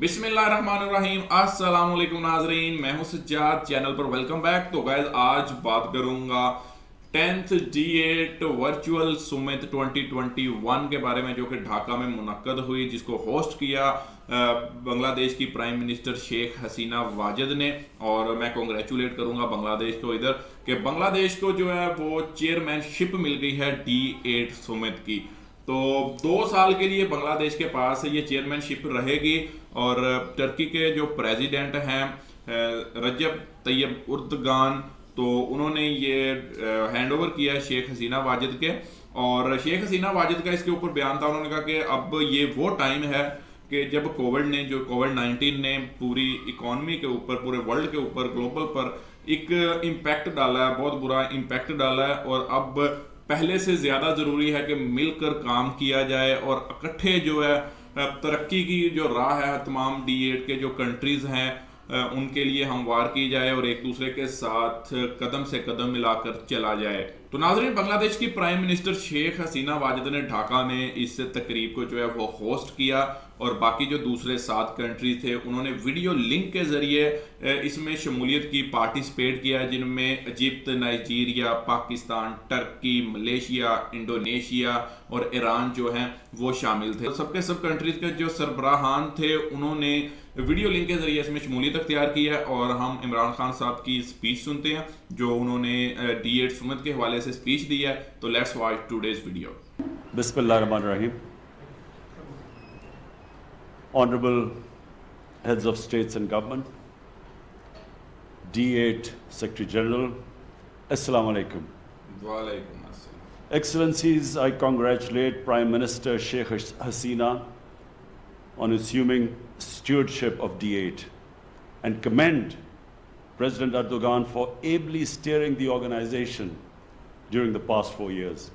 बिस्मिल्लाहिर्रहमानिर्रहीम, अस्सलाम वालेकुम नाजरीन, मैं हूं सज्जाद, चैनल पर वेलकम बैक। तो गाइस आज बात करूंगा 10th G8 वर्चुअल सुमित 2021 के बारे में, जो कि ढाका में मुनक्कद हुई, जिसको होस्ट किया बांग्लादेश की प्राइम मिनिस्टर शेख हसीना वाजिद ने। और मैं कॉन्ग्रेचुलेट करूंगा बांग्लादेश को इधर कि बांग्लादेश को जो है वो चेयरमैनशिप मिल गई है D8 सुमित की। तो 2 साल के लिए बांग्लादेश के पास ये चेयरमैनशिप रहेगी। और टर्की के जो प्रेसिडेंट हैं रजब तैयब उर्दगान, तो उन्होंने ये हैंड ओवर किया है शेख हसीना वाजिद के। और शेख हसीना वाजिद का इसके ऊपर बयान था, उन्होंने कहा कि अब ये वो टाइम है कि जब कोविड-19 ने पूरी इकॉनमी के ऊपर, पूरे वर्ल्ड के ऊपर, ग्लोबल पर एक इम्पैक्ट डाला है, बहुत बुरा इम्पैक्ट डाला है। और अब पहले से ज़्यादा ज़रूरी है कि मिलकर काम किया जाए और इकट्ठे जो है तरक्की की जो राह है तमाम D8 के जो कंट्रीज़ हैं उनके लिए हमवार की जाए और एक दूसरे के साथ कदम से कदम मिलाकर चला जाए। तो नाजरीन, बांग्लादेश की प्राइम मिनिस्टर शेख हसीना वाजिद ने ढाका में इस तकरीब को जो है वो होस्ट किया। और बाकी जो दूसरे 7 कंट्रीज थे उन्होंने वीडियो लिंक के जरिए इसमें शमूलियत की, पार्टिसिपेट किया, जिनमें Egypt, Nigeria, Pakistan, Turkey, Malaysia, Indonesia और ईरान जो हैं वो शामिल थे। सबके सब कंट्रीज के जो सरबराहान थे उन्होंने वीडियो लिंक के जरिए इसमें शमूलियत अख्तियार की है। और हम इमरान खान साहब की स्पीच सुनते हैं जो उन्होंने D8 सुमित के हवाले से स्पीच दी है। तो लेट्स वॉच टुडेज वीडियो। बिस्मिल्लाहिर्रहमानिर्रहीम। Honorable Heads of States and Government, D8 Secretary General, Assalamu alaikum. Walaikum assalam. Excellencies, I congratulate Prime Minister Sheikh Hasina on assuming stewardship of D8 and commend President Erdogan for ably steering the organization during the past 4 years.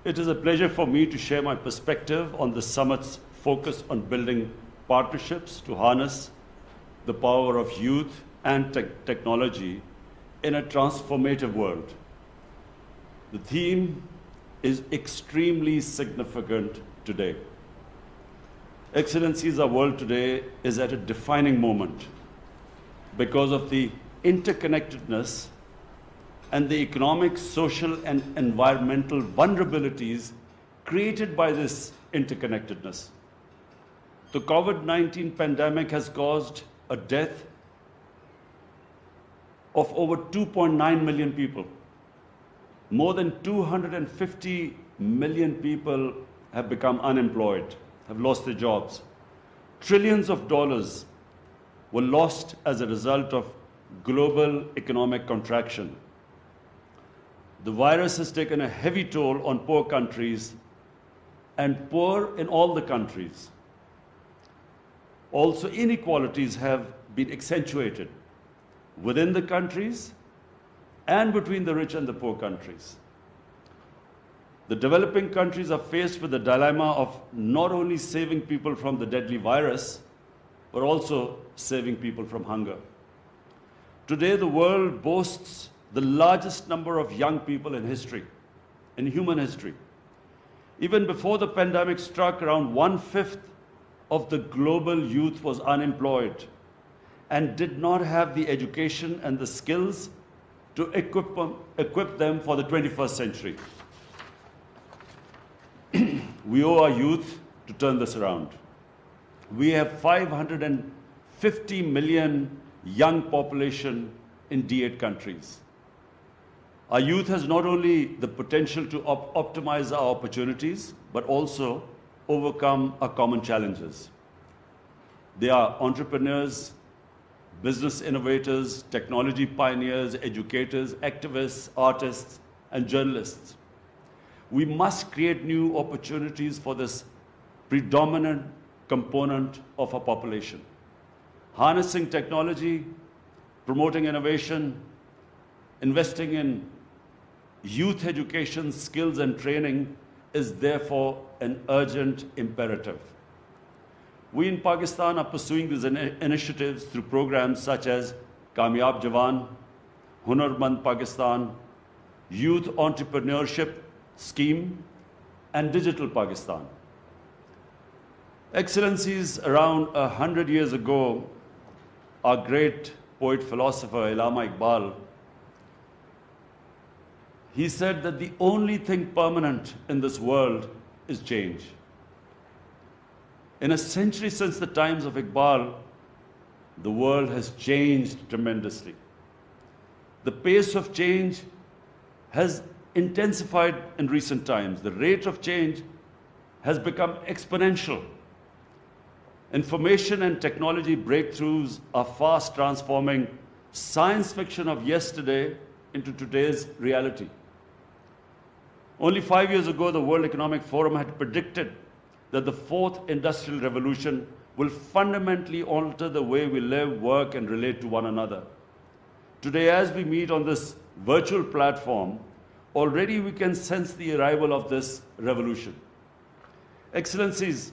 It is a pleasure for me to share my perspective on the summit's focus on building partnerships to harness the power of youth and technology in a transformative world. The theme is extremely significant today. Excellencies, our world today is at a defining moment because of the interconnectedness and the economic, social, and environmental vulnerabilities created by this interconnectedness. The COVID-19 pandemic has caused a death of over 2.9 million people. More than 250 million people have become unemployed, have lost their jobs. Trillions of dollars were lost as a result of global economic contraction. The virus has taken a heavy toll on poor countries and poor in all the countries. Also, inequalities have been accentuated within the countries and between the rich and the poor countries. The developing countries are faced with the dilemma of not only saving people from the deadly virus, but also saving people from hunger. Today, the world boasts the largest number of young people in history, in human history. Even before the pandemic struck, around 1/5 of the global youth was unemployed and did not have the education and the skills to equip them for the 21st century. We owe our youth to turn this around. We have 550 million young population in D8 countries. Our youth has not only the potential to optimize our opportunities, but also overcome our common challenges. They are entrepreneurs, business innovators, technology pioneers, educators, activists, artists, and journalists. We must create new opportunities for this predominant component of our population. Harnessing technology, promoting innovation, investing in youth education, skills, and training is therefore an urgent imperative. We in Pakistan are pursuing these initiatives through programs such as Kamyab Jawan, Hunarmand Pakistan, Youth Entrepreneurship Scheme, and Digital Pakistan. Excellencies, around 100 years ago, our great poet-philosopher Allama Iqbal, he said that the only thing permanent in this world is change. In a century since the times of Iqbal, the world has changed tremendously. The pace of change has intensified in recent times. The rate of change has become exponential. Information and technology breakthroughs are fast transforming science fiction of yesterday into today's reality. Only 5 years ago, the World Economic Forum had predicted that the fourth industrial revolution will fundamentally alter the way we live, work, and relate to one another. Today, as we meet on this virtual platform, already we can sense the arrival of this revolution. Excellencies,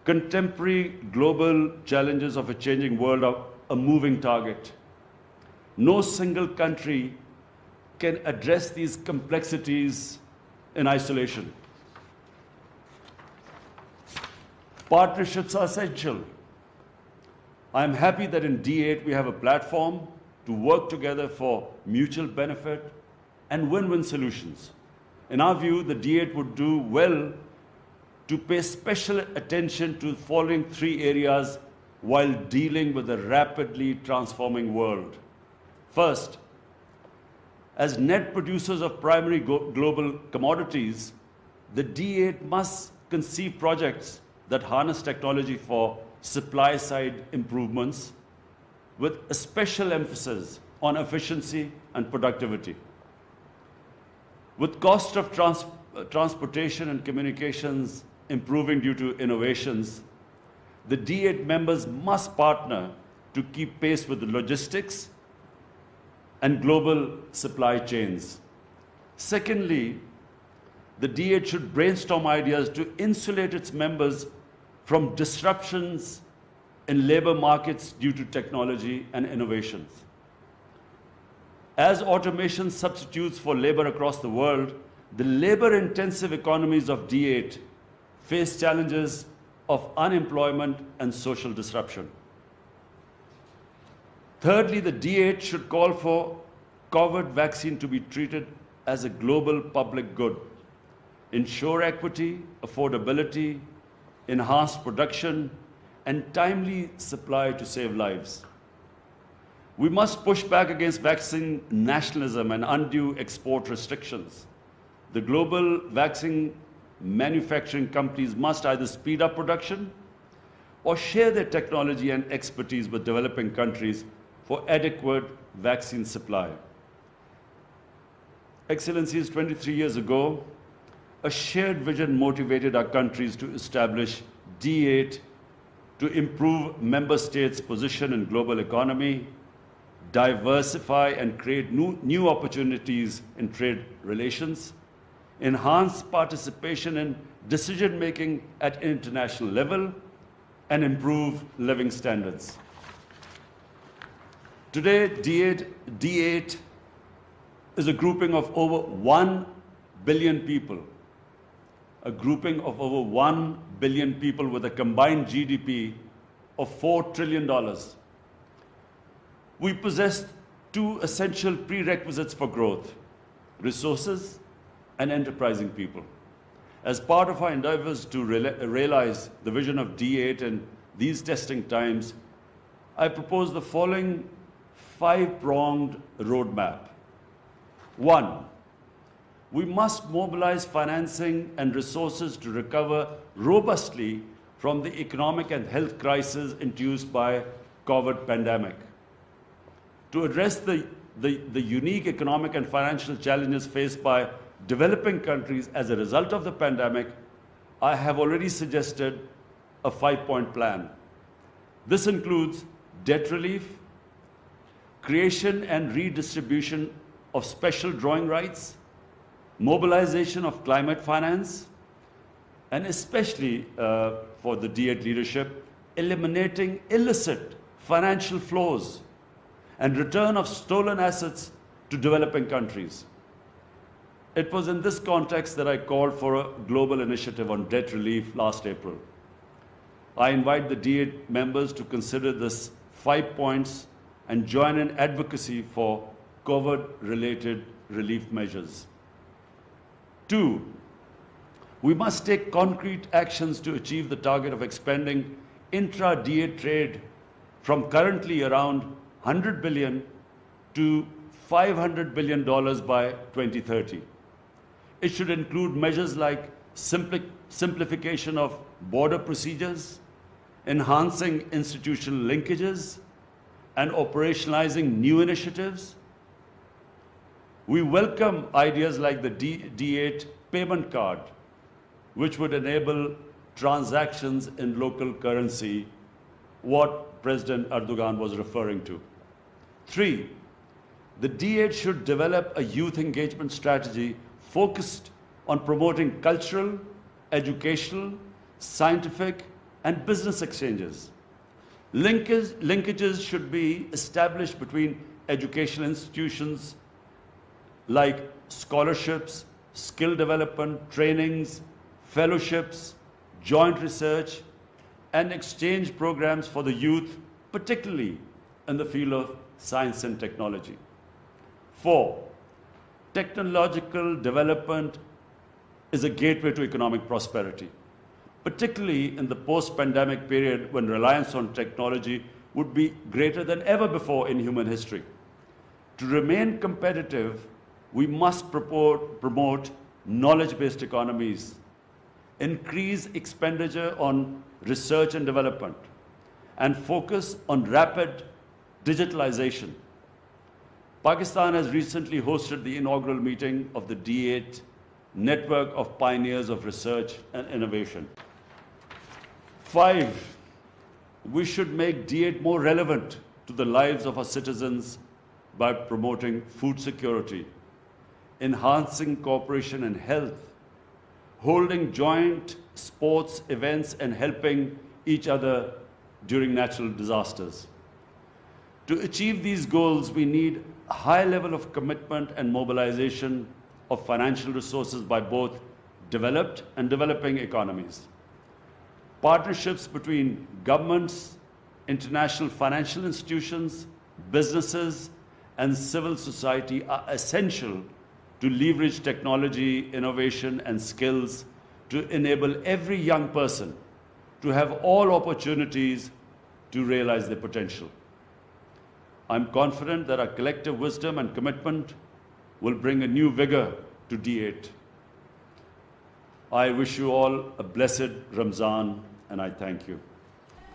contemporary global challenges of a changing world are a moving target. No single country can address these complexities in isolation. Partnerships are essential. I am happy that in D8 we have a platform to work together for mutual benefit and win-win solutions. In our view, the D8 would do well to pay special attention to the following three areas while dealing with a rapidly transforming world. First, as net producers of primary global commodities, the D8 must conceive projects that harness technology for supply-side improvements with a special emphasis on efficiency and productivity. With cost of transportation and communications improving due to innovations, the D8 members must partner to keep pace with the logistics and global supply chains. Secondly, the D8 should brainstorm ideas to insulate its members from disruptions in labor markets due to technology and innovations. As automation substitutes for labor across the world, the labor-intensive economies of D8 face challenges of unemployment and social disruption. Thirdly, the D8 should call for COVID vaccine to be treated as a global public good, ensure equity, affordability, enhanced production, and timely supply to save lives. We must push back against vaccine nationalism and undue export restrictions. The global vaccine manufacturing companies must either speed up production or share their technology and expertise with developing countries for adequate vaccine supply. Excellencies, 23 years ago, a shared vision motivated our countries to establish D8 to improve member states' position in global economy, diversify and create new opportunities in trade relations, enhance participation in decision-making at international level, and improve living standards. Today, D8 is a grouping of over 1 billion people, a grouping of over 1 billion people with a combined GDP of $4 trillion. We possess two essential prerequisites for growth: resources and enterprising people. As part of our endeavors to realize the vision of D8 in these testing times, I propose the following five-pronged roadmap. One, we must mobilize financing and resources to recover robustly from the economic and health crisis induced by COVID pandemic. To address the unique economic and financial challenges faced by developing countries as a result of the pandemic, I have already suggested a 5-point plan. This includes debt relief, creation and redistribution of special drawing rights, mobilization of climate finance, and especially for the D8 leadership, eliminating illicit financial flows and return of stolen assets to developing countries. It was in this context that I called for a global initiative on debt relief last April. I invite the D8 members to consider this 5 points and join in advocacy for COVID-related relief measures. 2, we must take concrete actions to achieve the target of expanding intra-D8 trade from currently around $100 billion to $500 billion by 2030. It should include measures like simplification of border procedures, enhancing institutional linkages, and operationalizing new initiatives. We welcome ideas like the D8 payment card, which would enable transactions in local currency, what President Erdogan was referring to. 3, the D8 should develop a youth engagement strategy focused on promoting cultural, educational, scientific, and business exchanges. Linkages should be established between educational institutions like scholarships, skill development, trainings, fellowships, joint research, and exchange programs for the youth, particularly in the field of science and technology. 4, technological development is a gateway to economic prosperity, particularly in the post-pandemic period when reliance on technology would be greater than ever before in human history. To remain competitive, we must promote knowledge-based economies, increase expenditure on research and development, and focus on rapid digitalization. Pakistan has recently hosted the inaugural meeting of the D8 Network of Pioneers of Research and Innovation. 5, we should make D8 more relevant to the lives of our citizens by promoting food security, enhancing cooperation in health, holding joint sports events, and helping each other during natural disasters. To achieve these goals, we need a high level of commitment and mobilization of financial resources by both developed and developing economies. Partnerships between governments, international financial institutions, businesses, and civil society are essential to leverage technology, innovation, and skills to enable every young person to have all opportunities to realize their potential. I'm confident that our collective wisdom and commitment will bring a new vigor to D8. I wish you all a blessed Ramzan and I thank you.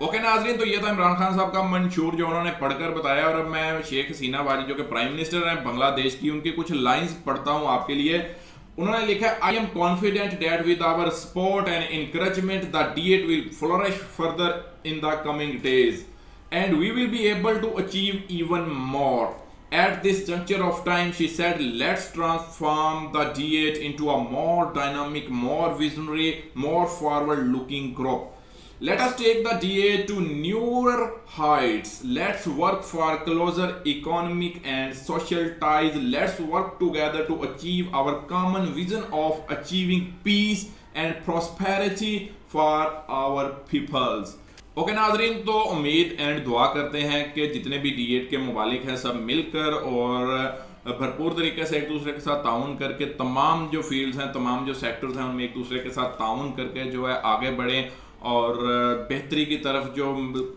Okay नाजरीन, तो ये था इमरान खान साहब का मंशूर जो उन्होंने पढ़कर बताया। और अब मैं शेख हसीना वारी जो कि प्राइम मिनिस्टर हैं बांग्लादेश की, उनकी कुछ लाइंस पढ़ता हूं आपके लिए। उन्होंने लिखा है, I am confident that with our support and encouragement the D8 will flourish further in the coming days and we will be able to achieve even more. At this juncture of time, she said, let's transform the D8 into a more dynamic, more visionary, more forward-looking group. Let us take the D8 to newer heights. Let's work for closer economic and social ties. Let's work together to achieve our common vision of achieving peace and prosperity for our peoples. Okay नाजरीन, तो उम्मीद and दुआ करते हैं कि जितने भी D8 के मुबालिक हैं सब मिलकर और भरपूर तरीके से एक दूसरे के साथ ताउन करके तमाम जो फील्ड्स हैं, तमाम जो सेक्टर्स हैं, उनमें एक दूसरे के साथ ताउन करके जो है आगे बढ़ें और बेहतरी की तरफ, जो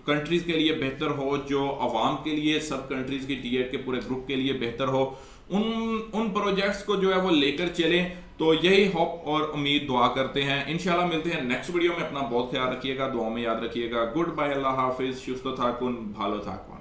कंट्रीज़ के लिए बेहतर हो, जो अवाम के लिए, सब कंट्रीज़ की D8 के पूरे ग्रुप के लिए बेहतर हो, उन प्रोजेक्ट्स को जो है वो लेकर चलें। तो यही होप और उम्मीद दुआ करते हैं। इंशाल्लाह मिलते हैं नेक्स्ट वीडियो में। अपना बहुत ख्याल रखिएगा, दुआ में याद रखिएगा। गुड बाय, अल्लाह हाफिज, शुस्त थाकुन, भालो थाकुन।